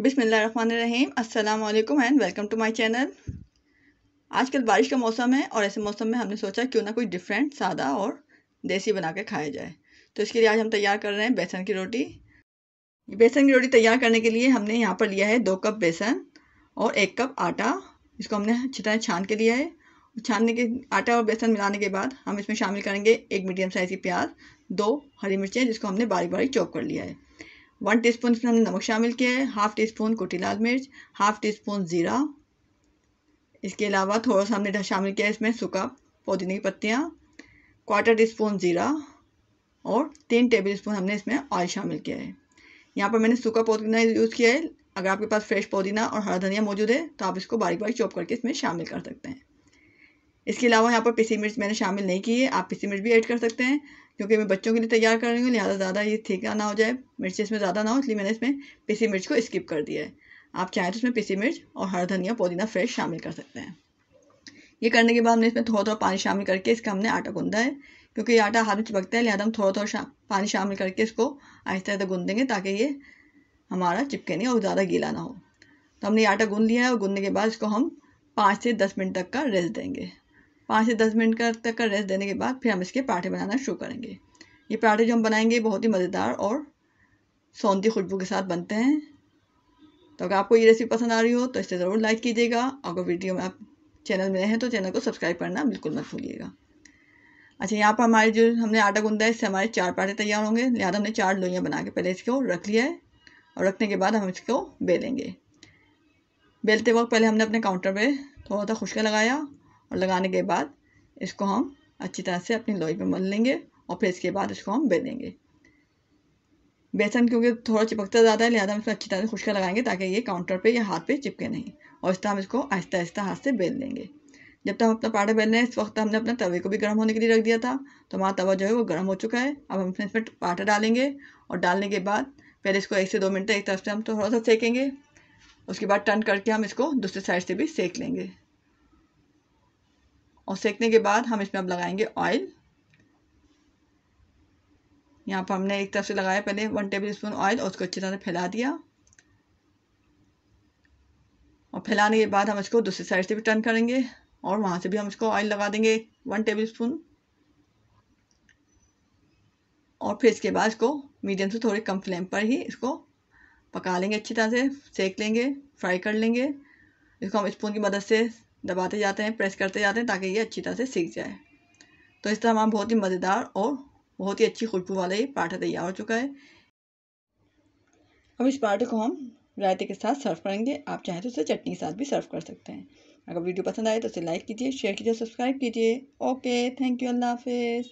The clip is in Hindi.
बिस्मिल्लाहिर्रहमानिर्रहीम। अस्सलाम वालेकुम and welcome to my channel. आजकल बारिश का मौसम है और ऐसे मौसम में हमने सोचा क्यों ना कोई डिफरेंट, सादा और देसी बना के खाया जाए। तो इसके लिए आज हम तैयार कर रहे हैं बेसन की रोटी। बेसन की रोटी तैयार करने के लिए हमने यहाँ पर लिया है 2 कप बेसन और 1 कप आटा। इसको हमने अच्छी तरह छान के लिया है। छानने के आटा और बेसन मिलाने के बाद हम इसमें शामिल करेंगे 1 मीडियम साइज़ की प्याज, 2 हरी मिर्चें जिसको हमने बारीक बारीक चॉप कर लिया है। 1 टीस्पून इसमें हमने नमक शामिल किया है, हाफ़ टी स्पून कुटी लाल मिर्च, हाफ़ टी स्पून ज़ीरा। इसके अलावा थोड़ा सा हमने शामिल किया है इसमें सूखा पुदीने की पत्तियाँ, 1/4 टी स्पून ज़ीरा और 3 टेबल स्पून हमने इसमें ऑयल शामिल किया है। यहाँ पर मैंने सूखा पुदीना यूज़ किया है। अगर आपके पास फ्रेश पुदीना और हरा धनिया मौजूद है तो आप इसको बारीक बारीक चॉप करके इसमें शामिल कर सकते हैं। इसके अलावा यहाँ पर पिसी मिर्च मैंने शामिल नहीं की है, आप पिसी मिर्च भी ऐड कर सकते हैं। क्योंकि मैं बच्चों के लिए तैयार कर रही हूँ, लिहाजा ज़्यादा ये तीखा ना हो जाए, मिर्च इसमें ज़्यादा ना हो, इसलिए मैंने इसमें पिसी मिर्च को स्किप कर दिया है। आप चाहें तो इसमें पिसी मिर्च और हरा धनिया पुदीना फ्रेश शामिल कर सकते हैं। ये करने के बाद हमने इसमें थोड़ा थोड़ा पानी शामिल करके इसका हमने आटा गूंदा है। क्योंकि ये आटा हाथ में चिपकता है, लिहाजा हम थोड़ा थोड़ा पानी शामिल करके इसको आहिस्ता आहिस्ता गूंदेंगे ताकि ये हमारा चिपके नहीं और ज़्यादा गीला ना हो। तो हमने ये आटा गूंद लिया है और गूंदने के बाद इसको हम 5 से 10 मिनट तक का रेस्ट देंगे। 5 से 10 मिनट तक का रेस्ट देने के बाद फिर हम इसके पराठे बनाना शुरू करेंगे। ये पराठे जो हम बनाएंगे बहुत ही मज़ेदार और सौंधी खुशबू के साथ बनते हैं। तो अगर आपको ये रेसिपी पसंद आ रही हो तो इसे ज़रूर लाइक कीजिएगा। अगर वीडियो में आप चैनल में हैं तो चैनल को सब्सक्राइब करना बिल्कुल मत भूलिएगा। अच्छा, यहाँ पर हमारे जो हमने आटा गूंदा है इससे हमारे 4 पराठे तैयार होंगे। लिहाजा हमने 4 लोइयाँ बना के पहले इसको रख लिया है और रखने के बाद हम इसको बेलेंगे। बेलते वक्त पहले हमने अपने काउंटर पे थोड़ा सा खुशका लगाया और लगाने के बाद इसको हम अच्छी तरह से अपनी लोई पे मल लेंगे और फिर इसके बाद इसको हम बेलेंगे। बेसन क्योंकि थोड़ा चिपकता ज़्यादा है, लिहाजा हम इसमें अच्छी तरह से खुशका लगाएंगे ताकि ये काउंटर पे या हाथ पे चिपके नहीं। और इस तरह हम इसको आहिस्ता आहिस्ता हाथ से बेल लेंगे। जब तक हम अपना पराठा बेल रहे हैं इस वक्त हमने अपने तवे को भी गर्म होने के लिए रख दिया था। तो हमारा तवा जो है वो गर्म हो चुका है। अब हम इसमें पराठा डालेंगे और डालने के बाद पहले इसको 1 से 2 मिनट एक तरफ से हम थोड़ा सा सेकेंगे। उसके बाद टर्न करके हम इसको दूसरी साइड से भी सेक लेंगे। और सेकने के बाद हम इसमें अब लगाएंगे ऑयल। यहाँ पर हमने एक तरफ से लगाया पहले 1 टेबल स्पून ऑयल और उसको अच्छी तरह से फैला दिया। और फैलाने के बाद हम इसको दूसरी साइड से भी टर्न करेंगे और वहाँ से भी हम इसको ऑयल लगा देंगे 1 टेबल स्पून। और फिर इसके बाद इसको मीडियम से थोड़ी कम फ्लेम पर ही इसको पका लेंगे, अच्छी तरह से सेक लेंगे, फ्राई कर लेंगे। इसको हम स्पून की मदद से दबाते जाते हैं, प्रेस करते जाते हैं ताकि ये अच्छी तरह से सीख जाए। तो इस तरह हमारा बहुत ही मज़ेदार और बहुत ही अच्छी खुशबू वाला ये पराठा तैयार हो चुका है। अब इस पराठे को हम रायते के साथ सर्व करेंगे। आप चाहें तो इसे चटनी के साथ भी सर्व कर सकते हैं। अगर वीडियो पसंद आए तो इसे लाइक कीजिए, शेयर कीजिए, सब्सक्राइब कीजिए। ओके, थैंक यू, अल्लाह हाफिज़।